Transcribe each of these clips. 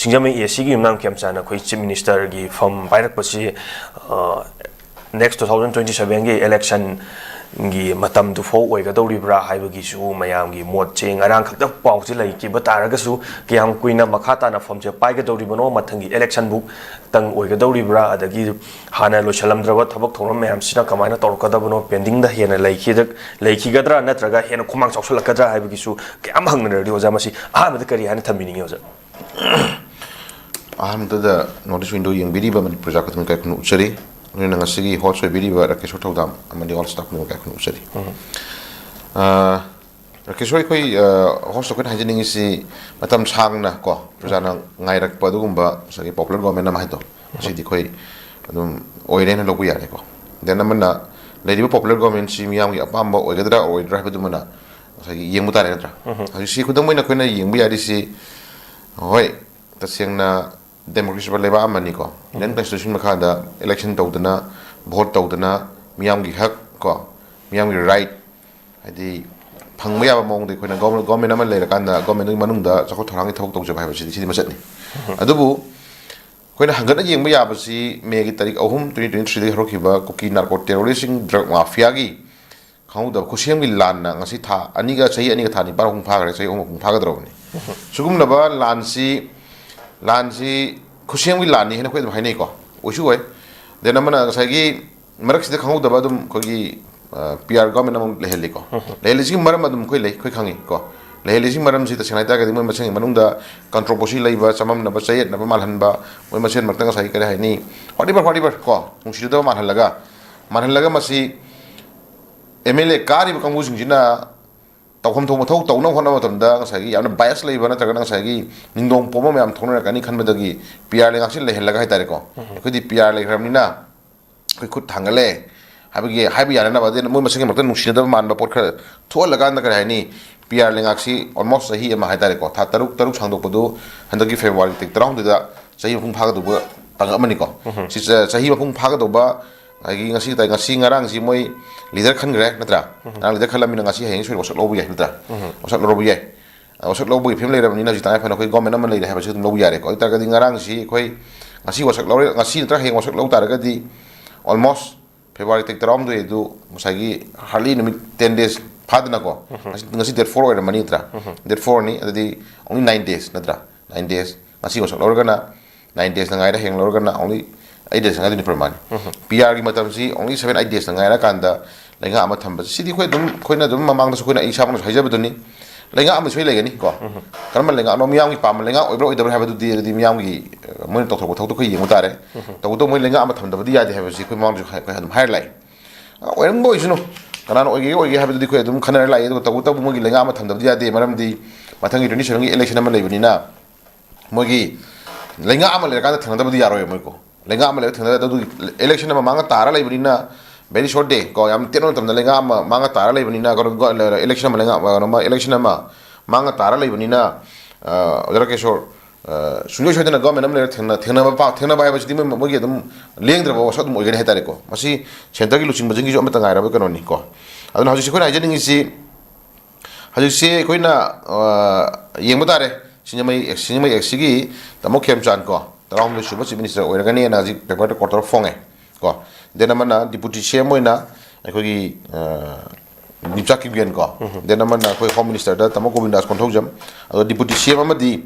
ꯁꯤꯡꯖꯃꯩ ꯑꯦꯁꯤꯒꯤ ꯌꯨꯝꯅꯥꯝ ꯈꯦꯝꯆꯥꯟꯅ ꯑꯩꯈꯣꯏ ꯆꯤꯐ ꯃꯤꯅꯤꯁꯇꯔꯒꯤ ꯐꯝ ꯄꯥꯏꯔꯛꯄꯁꯤ next 2027ꯒꯤ election ꯒꯤ ꯃꯇꯝꯗꯨ ꯐꯥꯎ ꯑꯣꯏꯒꯗꯧꯔꯤꯕ꯭ꯔꯥ ꯍꯥꯏꯕꯒꯤꯁꯨ ꯃꯌꯥꯝꯒꯤ ꯃꯣꯠꯁꯦ ꯉꯔꯥꯡ ꯈꯛꯇ ꯄꯥꯎꯁꯦ ꯂꯩꯈꯤꯕ ꯇꯥꯔꯒꯁꯨ ꯀꯌꯥꯝ ꯀꯨꯏꯅ ꯃꯈꯥ ꯇꯥꯅ ꯐꯝꯁꯦ ꯄꯥꯏꯒꯗꯧꯔꯤꯕꯅꯣ ꯃꯊꯪꯒꯤ election ꯇꯪ ꯑꯣꯏꯒꯗꯧꯔꯤꯕ꯭ꯔꯥ ꯑꯗꯒꯤ ꯍꯥꯟꯅ ꯂꯣꯏꯁꯜꯂꯝꯗ꯭ꯔꯕ ꯊꯕꯛ ꯊꯧꯔꯝ ꯃꯌꯥꯝꯁꯤꯅ ꯀꯃꯥꯏꯅ ꯇꯧꯔꯛꯀꯗꯕꯅꯣ ꯄꯦꯟꯗꯤꯡꯗ ꯍꯦꯟꯅ ꯂꯩꯈꯤꯒꯗ꯭ꯔꯥ ꯅꯠꯇ꯭ꯔꯒ ꯍꯦꯟꯅ ꯈꯨꯃꯥꯡ ꯆꯥꯎꯁꯜꯂꯛꯀꯗ꯭ꯔꯥ ꯍꯥꯏꯕꯒꯤꯁꯨ ꯀꯌꯥꯝ ꯍꯪꯅꯔꯗꯤ ꯑꯣꯖꯥ ꯃꯁꯤ ꯑꯍꯥꯟꯕꯗ ꯀꯔꯤ ꯍꯥꯏꯅ ꯊꯝꯕꯤꯅꯤꯡꯉꯤ ꯑꯣꯖꯥ ꯑꯍꯥꯟꯕꯗ ꯅꯣꯇꯤꯁ ꯋꯤꯟꯗꯣ ꯌꯦꯡꯕꯤꯔꯤꯕ ꯃꯅꯤꯄꯨꯔ ꯄ꯭ꯔꯖꯥ ꯈꯨꯗꯤꯡꯃꯛ ꯀꯥꯏ ꯈꯨꯔꯨꯝ ꯎꯠꯆꯔꯤ ꯑꯗꯨꯅ ꯉꯁꯤꯒꯤ ꯍꯣꯁ ꯑꯣꯏꯕꯤꯔꯤꯕ ꯔꯥꯀꯦꯁꯣꯔ ꯊꯧꯗꯥꯝ ꯑꯃꯗꯤ ꯑꯣꯜ ꯁ꯭ꯇꯥꯐ ꯈꯨꯗꯤꯡꯃꯛ ꯀꯥꯏ ꯈꯨꯔꯨꯝ ꯎꯠꯆꯔꯤ ꯔꯥꯀꯦꯁꯣꯔ ꯑꯩꯈꯣꯏ ꯍꯣꯁ ꯑꯩꯈꯣꯏꯅ ꯍꯥꯏꯖꯅꯤꯡꯉꯤꯁꯤ ꯃꯇꯝ ꯁꯥꯡꯅ ꯀꯣ ꯄ꯭ꯔꯖꯥꯅ ꯉꯥꯏꯔꯛꯄ ꯑꯗꯨꯒꯨꯝꯕ ꯉꯁꯥꯏꯒꯤ ꯄꯣꯄꯨꯂꯔ ꯒꯣꯔꯃꯦꯟ ꯑꯃ ꯍꯥꯏꯗꯣ ꯃꯁꯤꯗꯤ ꯑꯩꯈꯣꯏ ꯑꯗꯨꯝ ꯑꯣꯏꯔꯦꯅ ꯂꯧꯕ ꯌꯥꯔꯦꯀꯣ ꯗꯦꯟ ꯑꯃꯅ ꯂꯩꯔꯤꯕ ꯄꯣꯄꯨꯂꯔ ꯒꯣꯔꯃꯦꯟꯁꯤ ꯃꯤꯌꯥꯝꯒꯤ ꯑꯄꯥꯝꯕ ꯑꯣꯏꯒꯗ꯭ꯔꯥ ꯑꯣꯏꯔꯣꯏꯗ꯭ꯔꯥ ꯍꯥꯏꯕꯗꯨꯃꯅ ꯉꯁꯥꯏꯒꯤ ꯌꯦꯡꯕ ꯇꯥꯔꯦ ꯅꯠꯇ꯭ꯔꯥ ꯍꯧꯖꯤꯛꯁꯤ ꯈꯨꯗꯝ ꯑꯣꯏꯅ ꯑꯩꯈꯣꯏꯅ ꯌꯦꯡꯕ ꯌꯥꯔꯤꯁꯤ ꯍꯣꯏ ꯇꯁꯦꯡꯅ ꯗꯦꯃꯣꯀ꯭ꯔꯦꯁꯤ ꯂꯩꯕꯥꯛ ꯑꯃꯅꯤꯀꯣ ꯏꯟꯗꯤꯌꯟ ꯀꯟꯁꯇꯤꯇ꯭ꯌꯨꯁꯟ ꯃꯈꯥꯗ election ꯇꯧꯗꯅ ꯚꯣꯠ ꯇꯧꯗꯅ ꯃꯤꯌꯥꯝꯒꯤ ꯍꯛ ꯀꯣ ꯃꯤꯌꯥꯝꯒꯤ ꯔꯥꯏꯠ ꯍꯥꯏꯗꯤ ꯐꯪꯕ ꯌꯥꯕ ꯃꯑꯣꯡꯗ ꯑꯩꯈꯣꯏꯅ ꯒꯣꯔꯃꯦꯟ ꯑꯃ ꯂꯩꯔꯀꯥꯟꯗ ꯒꯣꯔꯃꯦꯟꯒꯤ ꯃꯅꯨꯡꯗ ꯆꯥꯎꯈꯠ ꯊꯧꯔꯥꯡꯒꯤ ꯊꯕꯛ ꯇꯧꯖꯕ ꯍꯥꯏꯕꯁꯤꯗꯤ ꯁꯤꯗꯤ ꯃꯆꯠꯅꯤ ꯑꯗꯨꯕꯨ ꯑꯩꯈꯣꯏꯅ ꯍꯪꯒꯠꯅ ꯌꯦꯡꯕ ꯌꯥꯕꯁꯤ ꯃꯦꯒꯤ ꯇꯥꯔꯤꯛ 3, 2023ꯗꯒꯤ ꯍꯧꯔꯛꯈꯤꯕ ꯀꯨꯀꯤ ꯅꯥꯔꯀꯣ ꯇꯦꯔꯣꯔꯤꯁꯁꯤꯡ ꯗ꯭ꯔꯒ ꯃꯥꯐꯤꯌꯥꯒꯤ ꯈꯪꯍꯧꯗꯕ ꯈꯨꯠꯁꯦꯝꯒꯤ ꯂꯥꯟꯅ ꯉꯁꯤ ꯆꯍꯤ 2ꯒ ꯊꯥ 9 ꯃꯄꯨꯡ ꯐꯥꯈ꯭ꯔꯦ ꯆꯍꯤ 3 ꯃꯄꯨꯡ ꯐꯥꯒꯗꯧꯔꯕꯅꯤ ꯁꯤꯒꯨꯝꯂꯕ ꯂꯥꯟꯁꯤ ꯈꯨꯠꯁꯦꯝꯒꯤ ꯂꯥꯟꯅꯤ ꯍꯥꯏꯅ ꯑꯩꯈꯣꯏ ꯑꯗꯨꯝ ꯍꯥꯏꯅꯩꯀꯣ ꯑꯣꯏꯁꯨ ꯑꯣꯏ ꯗꯦꯟ ꯑꯃꯅ ꯉꯁꯥꯏꯒꯤ ꯃꯔꯛꯁꯤꯗ ꯈꯪꯍꯧꯗꯕ ꯑꯗꯨꯝ ꯑꯩꯈꯣꯏꯒꯤ PR ꯒꯣꯔꯃꯦꯟ ꯑꯃ ꯂꯩꯍꯜꯂꯤꯀꯣ ꯂꯩꯍꯜꯂꯤꯁꯤꯒꯤ ꯃꯔꯝ ꯑꯗꯨꯝ ꯑꯩꯈꯣꯏ ꯈꯪꯉꯤ ꯀꯣ ꯂꯩꯍꯜꯂꯤꯁꯤꯒꯤ ꯃꯔꯝꯁꯤ ꯇꯁꯦꯡꯅ ꯍꯥꯏꯇꯥꯔꯒꯗꯤ ꯃꯣꯏ ꯃꯁꯦꯟꯒꯤ ꯃꯅꯨꯡꯗ ꯀꯟꯇ꯭ꯔꯣꯕꯔꯁꯤ ꯂꯩꯕ ꯆꯃꯝꯅꯕ ꯆꯌꯦꯠꯅꯕ ꯃꯥꯜꯍꯟꯕ ꯃꯣꯏ ꯃꯁꯦꯟ ꯃꯔꯛꯇ ꯉꯁꯥꯏ ꯀꯔꯤ ꯍꯥꯏꯅꯤ ꯋꯥꯔꯤꯕꯔ ꯀꯣ ꯅꯨꯡꯁꯤꯗꯕ ꯃꯥꯜꯍꯜꯂꯒ ꯃꯁꯤ MLA ꯀꯥꯔꯤꯕ ꯀꯥꯡꯕꯨꯁꯤꯡꯁꯤꯅ ꯇꯧꯐꯝ ꯊꯣꯛꯄ ꯃꯊꯧ ꯇꯧꯅꯕ ꯍꯣꯠꯅꯕ ꯃꯇꯝꯗ ꯉꯁꯥꯏꯒꯤ ꯌꯥꯝꯅ ꯕꯥꯏꯁ ꯂꯩꯕ ꯅꯠꯇ꯭ꯔꯒꯅ ꯉꯁꯥꯏꯒꯤ ꯅꯤꯡꯗꯣꯡ ꯄꯣꯝꯕ ꯃꯌꯥꯝ ꯊꯣꯛꯅꯔꯛꯀꯅꯤ ꯈꯟꯕꯗꯒꯤ PR ꯂꯩꯉꯥꯛꯁꯤ ꯂꯩꯍꯜꯂꯒ ꯍꯥꯏꯇꯥꯔꯦꯀꯣ ꯑꯩꯈꯣꯏꯗꯤ PR ꯂꯩꯈ꯭ꯔꯕꯅꯤꯅ ꯑꯩꯈꯣꯏ ꯈꯨꯠ ꯊꯥꯡꯒꯠꯂꯦ ꯍꯥꯏꯕ ꯌꯥꯅꯅꯕ ꯑꯗꯨꯅ ꯃꯣꯏ ꯃꯁꯦꯟꯒꯤ ꯃꯔꯛꯇ ꯅꯨꯡꯁꯤꯅꯗꯕ ꯃꯥꯟꯕ ꯄꯣꯠ ꯈꯔ ꯊꯣꯛꯍꯜꯂꯀꯥꯟꯗ ꯀꯔꯤ ꯍꯥꯏꯅꯤ PR ꯂꯩꯉꯥꯛꯁꯤ ꯑꯣꯜꯃꯣꯁ ꯆꯍꯤ ꯑꯃ ꯍꯥꯏꯇꯥꯔꯦꯀꯣ ꯊꯥ 6 ꯁꯥꯡꯗꯣꯛꯄꯗꯨ ꯍꯟꯗꯛꯀꯤ ꯐꯦꯕ꯭ꯔꯨꯋꯥꯔꯤ 19ꯗ ꯆꯍꯤ ꯃꯄꯨꯡ ꯐꯥꯒꯗꯧꯕ ꯇꯥꯡꯀꯛ ꯑꯃꯅꯤꯀꯣ ꯁꯤ ꯆꯍꯤ ꯃꯄꯨꯡ ꯐꯥꯒꯗꯧꯕ ꯉꯁꯤ ꯉꯔꯥꯡꯁꯤ ꯃꯣꯏ ꯂꯤꯗꯔ ꯈꯟꯈ꯭ꯔꯦ ꯅꯠꯇ꯭ꯔꯥ ꯉꯔꯥꯡ ꯂꯤꯗꯔ ꯈꯜꯂꯝꯃꯤꯅ ꯉꯁꯤ ꯍꯌꯦꯡ ꯁꯣꯏ ꯋꯥꯁꯛ ꯂꯧꯕ ꯌꯥꯏ ꯅꯠꯇ꯭ꯔꯥ ꯋꯥꯁꯛ ꯂꯧꯕ ꯌꯥꯏ ꯋꯥꯁꯛ ꯂꯧꯕꯒꯤ ꯐꯤꯕꯝ ꯂꯩꯔꯕꯅꯤꯅ ꯍꯧꯖꯤꯛ ꯇꯉꯥꯏ ꯐꯗꯅ ꯑꯩꯈꯣꯏ ꯒꯣꯔꯃꯦꯟ ꯑꯃ ꯂꯩꯔꯦ ꯍꯥꯏꯕꯁꯤ ꯑꯗꯨꯝ ꯂꯧꯕ ꯌꯥꯔꯦꯀꯣ ꯑꯗꯨ ꯇꯥꯔꯒꯗꯤ ꯉꯔꯥꯡꯁꯤ ꯑꯩꯈꯣꯏ ꯉꯁꯤ ꯋꯥꯁꯛ ꯂꯧꯔꯦ ꯉꯁꯤ ꯅꯠꯇ꯭ꯔꯒ ꯍꯌꯦꯡ ꯋꯥꯁꯛ ꯂꯧ ꯇꯥꯔꯒꯗꯤ ꯑꯣꯜꯃꯣꯁ ꯐꯦꯕ꯭ꯔꯨꯋꯥꯔꯤ 19 ꯑꯗꯨ ꯉꯁꯥꯏꯒꯤ ꯍꯥꯔꯂꯤ ꯅꯨꯃꯤꯠ 10 days ꯐꯥꯗꯅꯀꯣ ꯉꯁꯤ date 4 ꯑꯣꯏꯔꯝꯃꯅꯤ ꯅꯠꯇ꯭ꯔꯥ date 4ꯅꯤ ꯑꯗꯨꯗꯤ only 9 days ꯅꯠꯇ꯭ꯔꯥ 9 days ꯉꯁꯤ ꯋꯥꯁꯛ ꯂꯧꯔꯒꯅ 9 days ꯉꯥꯏꯔꯦ ꯍꯌꯦꯡ ꯂꯧꯔꯒꯅ only 8 days ꯉꯥꯏꯗꯣꯏꯅꯤ ꯄꯔꯃꯥꯅꯤ PRꯒꯤ ꯃꯇꯝꯁꯤ only 7-8 days ꯉꯥꯏꯔꯀꯥꯟꯗ ꯂꯩꯉꯥꯛ ꯑꯃ ꯊꯝꯕꯁꯤ ꯁꯤꯗꯤ ꯑꯩꯈꯣꯏꯅ ꯑꯗꯨꯝ ꯃꯃꯥꯡꯗꯁꯨ ꯑꯩꯈꯣꯏꯅ ꯏꯁꯥꯃꯛꯅꯁꯨ ꯍꯥꯏꯖꯕꯗꯨꯅꯤ ꯂꯩꯉꯥꯛ ꯑꯃ ꯁꯣꯏ ꯂꯩꯒꯅꯤ ꯀꯣ ꯀꯔꯝꯕ ꯂꯩꯉꯥꯛꯅꯣ ꯃꯤꯌꯥꯝꯒꯤ ꯄꯥꯝꯕ ꯂꯩꯉꯥꯛ ꯑꯣꯏꯕ꯭ꯔꯥ ꯑꯣꯏꯗꯕ꯭ꯔꯥ ꯍꯥꯏꯕꯗꯨꯗꯤ ꯑꯗꯨꯗꯤ ꯃꯤꯌꯥꯝꯒꯤ ꯃꯣꯏꯅ ꯇꯧꯊꯣꯛꯄ ꯊꯕꯛꯇꯣ ꯑꯩꯈꯣꯏ ꯌꯦꯡꯕ ꯇꯥꯔꯦ ꯇꯧꯕꯇꯕꯨ ꯃꯣꯏ ꯂꯩꯉꯥꯛ ꯑꯃ ꯊꯝꯗꯕꯗꯤ ꯌꯥꯗꯦ ꯍꯥꯏꯕꯁꯤ ꯑꯩꯈꯣই ꯃꯃꯥꯡꯗꯁꯨ ꯑꯩꯈꯣꯏ ꯑꯗꯨꯝ ꯍꯥꯏꯔ ꯂꯥꯛꯏ ꯑꯣꯏꯔꯝꯕ ꯑꯣꯏꯁꯅꯨ ꯀꯅꯥꯅ ꯑꯣꯏꯒꯦ ꯍꯥꯏꯕꯗꯨꯗꯤ ꯑꯩꯈꯣꯏ ꯑꯗꯨꯝ ꯈꯟꯅꯔ ꯂꯥꯛꯏ ꯑꯗꯨꯒ ꯇꯧꯕꯇꯕꯨ ꯃꯣꯏꯒꯤ ꯂꯩꯉꯥꯛ ꯑꯃ ꯊꯝꯗꯕꯗꯤ ꯌꯥꯗꯦ ꯃꯔꯝꯗꯤ ꯃꯊꯪꯒꯤ 27ꯒꯤ election ꯑꯃ ꯂꯩꯕꯅꯤꯅ ꯃꯣꯏꯒꯤ ꯂꯩꯉꯥꯛ ꯑꯃ ꯂꯩꯔꯀꯥꯟꯗ ꯊꯦꯡꯅꯗꯕꯗꯤ ꯌꯥꯔꯣꯏ ꯃꯣꯏꯀꯣ ꯂꯩꯉꯥꯛ ꯑꯃ ꯂꯩꯔ ꯊꯦꯡꯅꯗꯕ ꯑꯗꯨꯒꯤ election ꯑꯃ ꯃꯥꯡꯉ ꯇꯥꯔ ꯂꯩꯕꯅꯤꯅ very short day ko yam teno tam lenga ama manga tara lai banina election ma lenga election ama manga tara lai banina odara ke shor sunyo shadena government am le thena ba ba chidi mo gi dum lengdra ba wasat mo gani hetare ko masi center gi luching bajing gi amata ngai ra ba kanoni ko aduna haji ko na jening si haji se koina yengmutare sinjamai exigi tamo khemchan ko taram le suba chief minister oiragani na ji paper quarter fonge ko then amana deputy CM oina akhoi nimchak gen ko then amana akhoi home minister da tamo govindas konthojam ado deputy CM amadi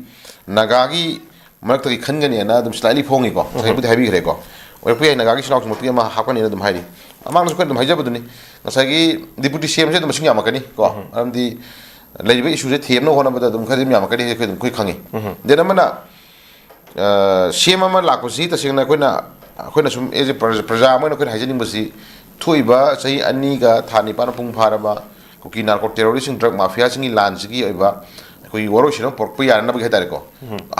nagagi marak ki khangani na dum slightly fongi ko sai budi habi gre ko oi pu nagagi slok muti ma hakani na dum hairi amang ko dum haijabuduni nasagi deputy CM se dum singya makani ko amdi leibe issue se themno hona bada dum khadim ya makani ko dum koi khangi then amana CM ama lakposi tasingna koina ꯑꯩꯈꯣꯏꯅ ꯁꯨꯝ as a ꯄ꯭ꯔꯖꯥ ꯑꯃ ꯑꯩꯈꯣꯏꯅ ꯍꯥꯏꯖꯅꯤꯡꯕꯁꯤ ꯊꯣꯛꯏꯕ ꯆꯍꯤ 2ꯒ ꯊꯥ 9 ꯃꯄꯨꯡ ꯐꯥꯔꯕ ꯀꯨꯀꯤ ꯅꯥꯔꯀꯣ ꯇꯦꯔꯣꯔꯤꯁꯁꯤꯡ ꯗ꯭ꯔꯒ ꯃꯥꯐꯤꯌꯥꯁꯤꯡꯒꯤ ꯂꯥꯟꯁꯤꯒꯤ ꯑꯣꯏꯕ ꯑꯩꯈꯣꯏꯒꯤ ꯋꯥꯔꯣꯏꯁꯤꯟ ꯄꯣꯔꯛꯄ ꯌꯥꯅꯕꯒꯤ ꯍꯥꯏꯇꯥꯔꯦꯀꯣ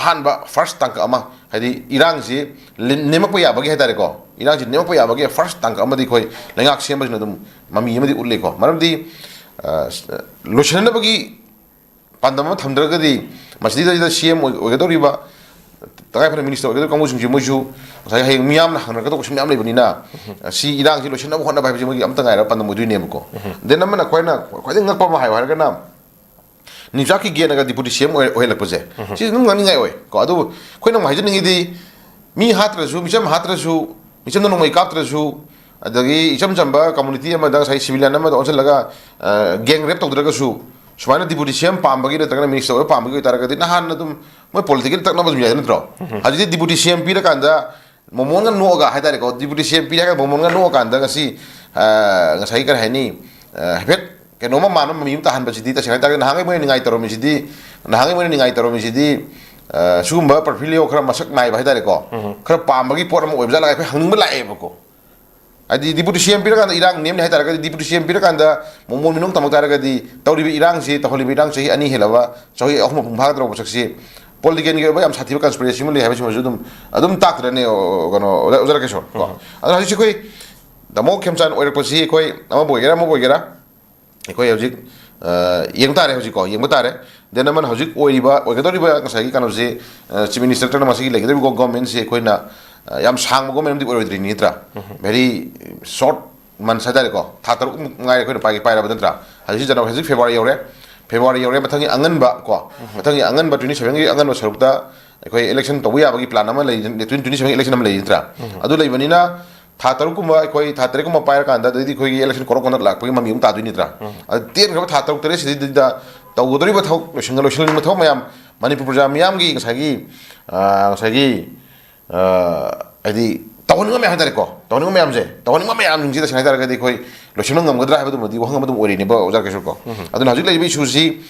ꯑꯍꯥꯟꯕ ꯐꯥꯔꯁ ꯇꯥꯡꯀꯛ ꯑꯃ ꯍꯥꯏꯗꯤ ꯏꯔꯥꯡꯁꯤ ꯅꯦꯝꯃꯛꯄ ꯌꯥꯕꯒꯤ ꯍꯥꯏꯇꯥꯔꯦꯀꯣ ꯏꯔꯥꯡꯁꯤ ꯅꯦꯝꯃꯛꯄ ꯌꯥꯕꯒꯤ ꯐꯥꯔꯁ ꯇꯥꯡꯀꯛ ꯑꯃꯗꯤ ꯑꯩꯈꯣꯏ ꯂꯩꯉꯥꯛ ꯁꯦꯝꯕꯁꯤꯅ ꯑꯗꯨꯝ ꯃꯃꯤ ꯑꯃꯗꯤ ꯎꯠꯂꯦꯀꯣ ꯃꯔꯝꯗꯤ ꯂꯣꯏꯁꯤꯟꯅꯕꯒꯤ ꯄꯥꯟꯗꯝ ꯑꯃ ꯊꯝꯗ꯭ꯔꯒꯗꯤ ꯃꯁꯤꯗꯩꯗ CM ꯑꯣꯏꯒꯗꯧꯔꯤꯕ तगाई फने मिनिस्टर ओगे कांगो सिंग मोइसु साइ हें मियाम ना हंगना कतो सिम याम लेबनिना सि इरांग सि लोसन अब होना बाइ मोइ अमता गाइरा पन मोइ दुइनेमको देन नमना खोइना खोइदे ngakpa ma हाइ हारगना nimchak ki gen aga deputy CM oi lak pose si nung ngani ngai oi ko adu khoi nang mai jin ngi di mi hatra su micham nong mai kaptra su adagi icham chamba community ama da sai civilian ama onse laga gang rep tok draga su sumana deputy CM pambagi na tagna minister pambagi taraga di nahan na dum moi political tak na bas mi tro haji deputy CM pi ra kanda momon nga no ga haidare ko deputy CM pi ra momon nga no kanda ngasi ngasai kan hani hebet ke no ma mano mi ta han ba sidi ta sinai ta na hangai moi ningai taro mi sidi na hangai moi ningai taro mi sidi sugumba portfolio khara masak nai ba haidare ko khara pambagi por ma oibja la kai hangning ba lae ba ko adi deputy CM pi ra kanda irang nem ni haidare ka deputy CM pi ra kanda momon minung tamak taraga di tawri bi irang si taholi bi irang si ani helawa choi ahum phung phag tro ba saksi political ge ba am sathi ba conspiracy mo le ha ba adum tak rane gono ozara ke shor ko adra haji koi damo kemchan oir ko si koi ama boigera koi hojik yeng tare hojik ko yeng tare dena man hojik oiriba oigadoriba ngasai kanu si chief minister tana masi legedor go government si koi na yam sang go mem di oidri ni tra very short man sadare ko thatar ngai koi pa ra badan tra haji jana hojik February yore mathangi anganba ko mathangi anganba 27 gi anganba sarukta koi election to ya bagi plan ama lei 27 election ama lei tra adu lei banina tha taru kuma koi tha tare kuma pair kanda didi koi election korok kona lak pagi mami um ta duni tra ten ga tha taru tare si da to godori ba thok loshing ma thok mayam manipur program yam gi sagi adi tawon nga mayam tare ko tawon nga mayam je tawon nga mayam ngi da sinai tare ga di koi loshing ngam gadra ha du modi wang madum ori ni ba ojar ke ko adu hajik lai bi susi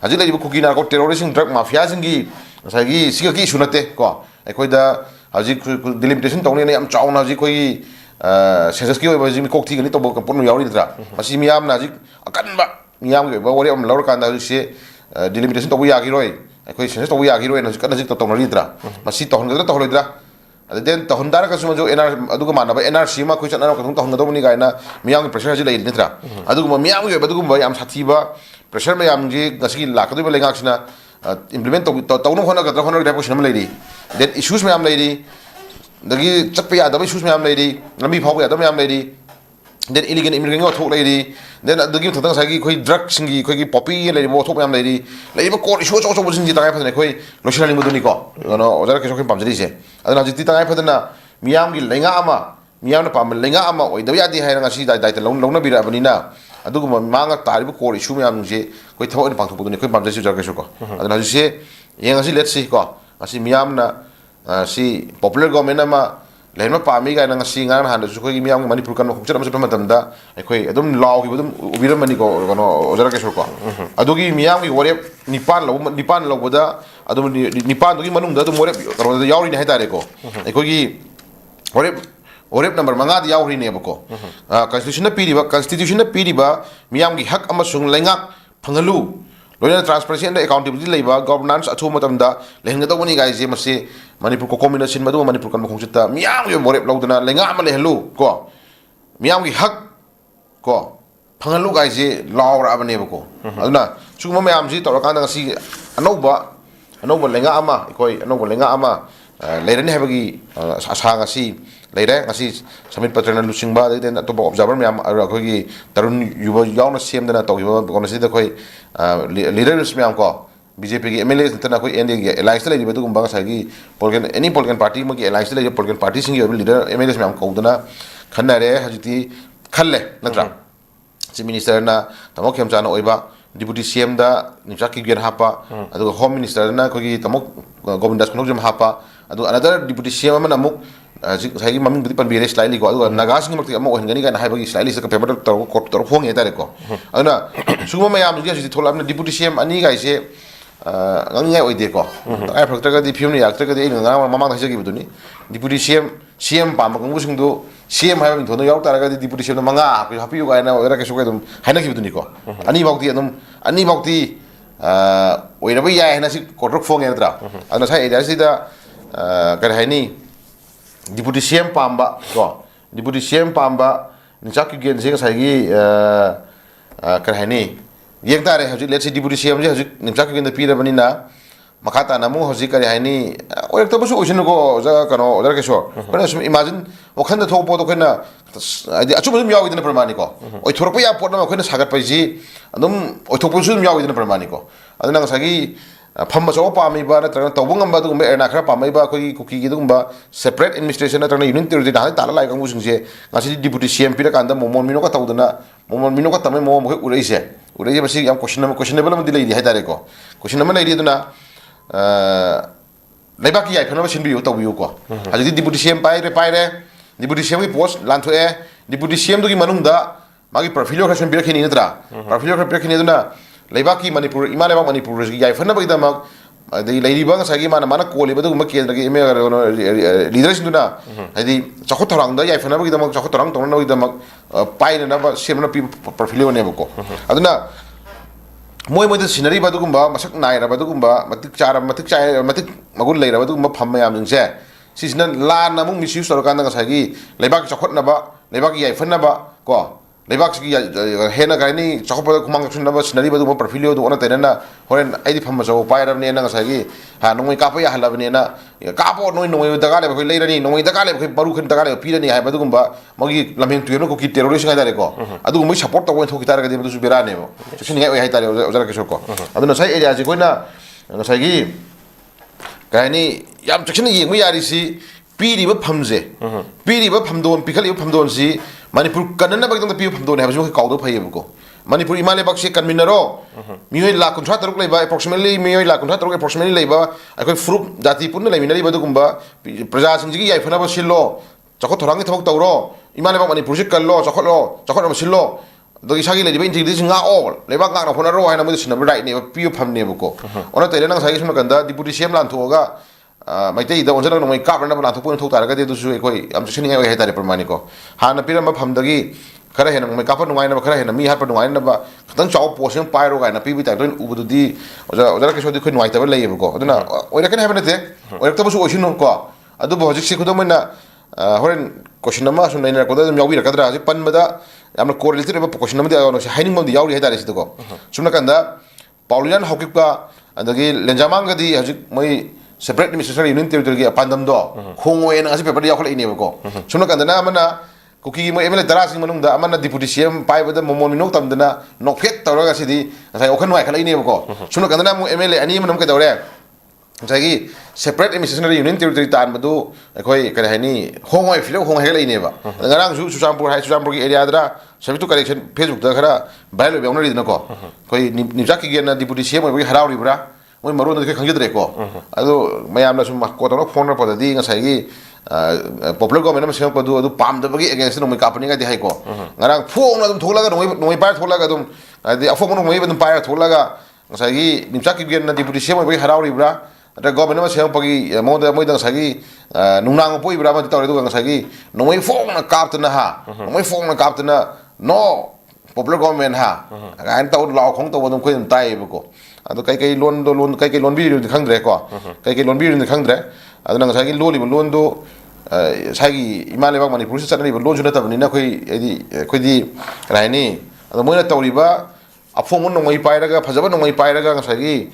hajik lai bi kuki na ko terrorist drug mafia singi sagi siga ki sunate ko koi da hajik delimitation tawni ne am chauna hajik koi census ki ba jimi kokthi gani to bo pon yauri tra masi miyam na hajik akan ba miyam ge ba wori am lor kan da se delimitation to ya gi roi koi census to ya gi roi na hajik kan hajik to tonari tra masi to hon ga to holoi tra then tahun dara ka sumajo NR aduga manaba NRC ma koi chana ka thong tahun gadobni gaina miyang pressure ji lai nitra aduga miyang ge aduga yam sathiba pressure mayam ji ngasi lakadu lengak sina implement to no hona ka hona deposition ma lai then issues mayam lai dagi chappa ya da issues mayam lai lambi phau ya da mayam lai then illegal immigrant thok lai then adagi thotang sagi koi drug singi koi ki poppy lai mo thok mayam lai ba court issue cho bujin ji ta phane koi loshali muduni ko no ojara ke sokin pamjari se adana ji ta phadana miyam gi lenga ama miyam na pam lenga ama oi da ya di haira ngasi dai ta long bira banina adugu manga taribu court issue mayam je koi thok ni pang thok buduni koi pamjari se jar ke so ko adana ji se yang asi let's see ko asi miyam na si popular government ama lehma pami ga nang si ngan han su koi miyam manipur kan khumchar ma matam da koi adum law gi budum ubiram mani ko no ojara ke so ko adugi miyam gi wore nipan lo boda adum nipan gi manung da adum wore ro da yauri ni haitare ko koi gi wore number manga di yauri ne bako constitution na piriba miyam gi hak ama sung lengak phangalu loina transparency and accountability leiba governance athu matam da lehenga dawani gai je mase manipur ko combination madu manipur kan khongchita miyam yo borep laudana lenga ma lehlu ko miyam gi hak ko phangalu gai je lawra abane bako aduna sugma mayam ji tawra kan ngasi anoba lenga ama koi anoba lenga ama leirani habagi asa ngasi leire ngasi samit patrana lusingba de to observer mayam akogi tarun yuba yauna sem dana to yuba kono sida koi leaders mayam ko BJP ki MLA tana koi ND ki alliance le dibetu gumba sagi any political party mo ki alliance le political party singi leader MLA mayam ko dana khanare hajiti khalle natra chief minister na tamok khem chana oiba deputy CM da nimchak ki gen hapa adu home minister na koi tamok govindas kunojum hapa adu another deputy CM man amuk sagi maming budi pan bire slightly ko adu nagas ngi makti amok hengani ga hai bagi slightly ka paper tor ko tor phong eta ko aduna sugma mayam ji ji thola amna deputy CM ani ga ise ngangai oide ko ai phakta ga di film ni yakta ga di nganga mamang thai gi buduni deputy CM pa ma kangu singdu CM hai bang thono yaw tara ga di deputy CM manga ko happy ga na era ke so ga dum haina gi buduni ko ani bauti oiraba ya hena si kotrok phong eta aduna sai ida si da ka haini deputy CM pamba ko deputy CM pamba ni chak gen se sai gi ka haini yeng tare hajik let's say deputy CM je hajik ni chak gen da pira bani na makata namu hajik ka haini o ek to busu osin ko ja kano odar ke so kana sum imagine o khanda thok po to kana adi achu bum yawi dina pramani ko oi thorpa ya pot na khona sagat pai ji adum oi thok busu yawi dina pramani ko aduna ngasagi pham so pamiba natranga tawbungamba dugumba erna khara pamiba khoi kuki gi dugumba separate administration natranga union territory da tala lai kangu singse ngasi deputy cm pira kanda momon mino ka tawdana momon mino ka tamai mom khoi urei basi yam questionable am dilai di haidare ko questionable lai duna leibaki yai phana sin biu tawbiu ko haji deputy cm pai re deputy cm gi post lantho e deputy cm du gi manungda magi portfolio khashin bira khini natra portfolio khapira khini duna leibaki manipur ima leibak manipur gi yai phana bagi damak dei leiriba sagi mana koli badu ma kendra gi eme leadership duna hadi chakho thorang da yai phana bagi damak chakho thorang tong na bagi damak pai na ba cm na pi portfolio ne ko aduna moi da scenery badu gumba masak nai ra badu gumba matik chai matik magul lei ra badu gumba pham mayam jing se sisna la na mung misuse sor kan da sagi leibak chakhot na ba leibak yai phana ba ko leibak gi hena gaini chakhopa kumang chun na ba scenery badu portfolio do ona tenana horen aidi pham so pai ra ne na sagi ha nongoi ka pa ya hala ne na ka po noi da ga le khoi lei ra ni noi da ga le khoi baru khin da ga le pi ra ni hai badu gumba magi lamhen tu no ko ki terrorist ga da re ko adu gumba support to ko thok tar ga de du su bera ne bo sin ga hai tar ojara ke ko adu na sai area ji ko na sagi gaini yam chakhin yeng mu yari si pi ri ba phamje pi ri ba phamdon pi khali phamdon si manipur kanana bagdang pi phamdon ha ju ka do phai ko manipur imale bak se kanminaro mioi la kuntra taruk leiba approximately mioi la kuntra taruk approximately leiba akoi frup jati punna leiminari badu gumba praja singji gi yaifana ba sillo chakho thorangi thok tawro imale bak manipur se kallo chakho ma sillo dogi sagi leiba integration nga all leiba nga na honaro haina mu sinna right ne pi phamne ko ona tele nang sagi suma kanda deputy cm lan thoga maitei da onjara no mai ka bana bana thopun thok taraga de du su ekoi am chini ngai hai tare permani ko hana pirama phamdagi khara hena mai ka pa nungai na khara hena mi har pa nungai na ba khadang chau portion pai ro ga na pi bi ta don ubu di ojara ke sodi khoi nungai ta ba lei ko aduna oira kan habana te oira ta bu su osin ko adu bo hojik si khudam na horen question ma sun na ko da yawi ra kadra ji pan mada amna correlated ba question ma di no si haining ma di yawi hai tare si ko sumna kanda paulian hokip ka adagi lenjamang ga di hojik mai separate ministerial union territory gi pandam do khongoi na asi paper di yakhol ine ko sumna kanda na amana kuki mo emele darasing manung da amana deputy cm pai bada momon minok tam dana nok phet tawra ga sidi sai okhan wai khala ine ko sumna kanda na mo emele ani manam ka dawre sai gi separate ministerial union territory tan madu khoi kare hani hongoi filo hong hai ine ba ngarang su susampur gi area dra sabitu correction facebook da khara bailo be onri dina ko khoi nibjaki gi na deputy cm gi harauri bra moi maru na khangidre ko adu mayam na sum ko to phone pa di ngasai gi popular government ma sem ko du pam da bagi against no mai company ga di hai ko ngarang phone na dum thola ga noi pa thola ga dum adi afo mo moi dum pa thola ga ngasai gi nimcha ki gen na deputy cm bagi harauri bra da government ma sem pagi mo da moi da ngasai gi nungnang poi bra ma di tawre du ngasai gi noi phone na kap na ha noi phone na kap na no popular government ha ga an taw law khong taw dum khoi dum tai ba ko ado kai loan bi ri khangdre ko kai lon bi ri khangdre ado nang sagi loli loan do sagi imale bak manipur se chanari loan juna tabni na khoi di raini ado moina tawriba afong mon ngai pai raga phajaba ngai pai raga sagi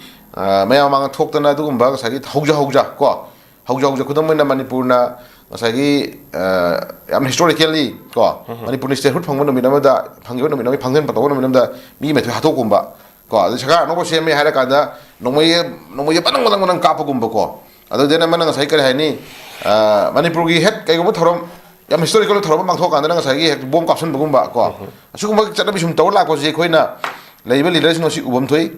maya mang thok tana du gumba sagi hauja khudam moina manipur na sagi am historically ko manipur statehood phangmon no minama da phangyo no minama phanghen pataw no minama da mi me hathok gumba ko adu saka no bo seme haira kada nomoi panang kapa gumba ko adu dena manang sai kare hani manipur gi het kai gumba thorom yam historical thorom mang thok kana sai gi bom kapsun gumba ko asu gumba chana bisum tawla ko je khoina leiba leaders no si ubam thoi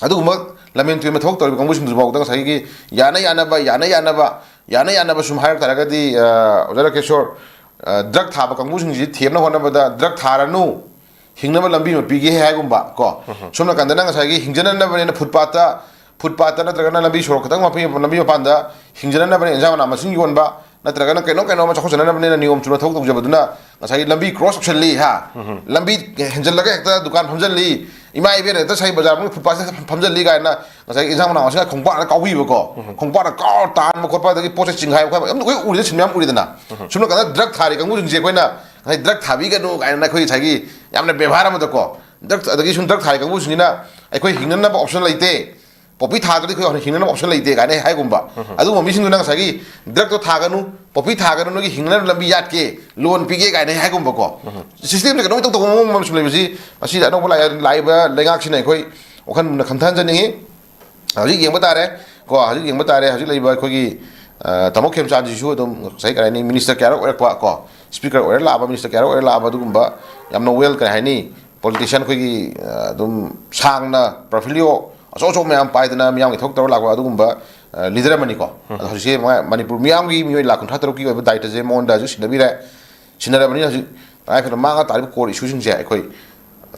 adu gumba lamen tu me thok tor gumba sum bau da sai gi yana ba sum haira taraga di ojara keshor drug thaba kangbu sing ji themna hona bada drug tharanu hingnaba lambi ma pigi hai gumba ko somna kandana nga sagi hingjana na bane footpath na tragana lambi shor khatang ma lambi panda hingjana na bane enjama na masing yon ba na tragana kaino ma chakho na bane na niom chuna thok jabaduna nga sagi lambi cross option li ha lambi hinjal laga ekta dukan phamjal li ima ibe na ta sai bazar mu footpath phamjal li ga na nga sagi enjama na masing khongpa na kawi ba ko khongpa na ka tan ma khotpa da process ching hai ko uri chinmyam uri dana somna kanda drug thari kangu jing je koina hai drug thabi ga no ga na khoi sagi yamna ବ୍ୟବହାର ma ko drug adagi sun drug thai kangu singina ai hingnan na option leite popi tha ga khoi hingnan na option leite ga ne hai gumba adu mo mising na sagi drug to tha ga nu popi tha ga no gi hingnan lambi yat ke loan pi ge ga ne hai gumba ko system ne no to mo sum le bi asi da no lai ba lengak sin ai khoi wakan muna khantan jani hajik yeng batare ko hajik yeng batare hajik laiba khogi tamok khem chan ji shu dum sai kare ni minister kya ro ko speaker or la ba minister kya ro la ba dugumba yamna well kare hani politician khogi dum sangna portfolio so myam paidana myam ki thok tor la ba dugumba leader mani ko hajik manipur myam gi mi la kun thatro ki ba daita je mon da ju sinabi re sinara mani hajik ai fa ma ga tarib ko issue sing je khoi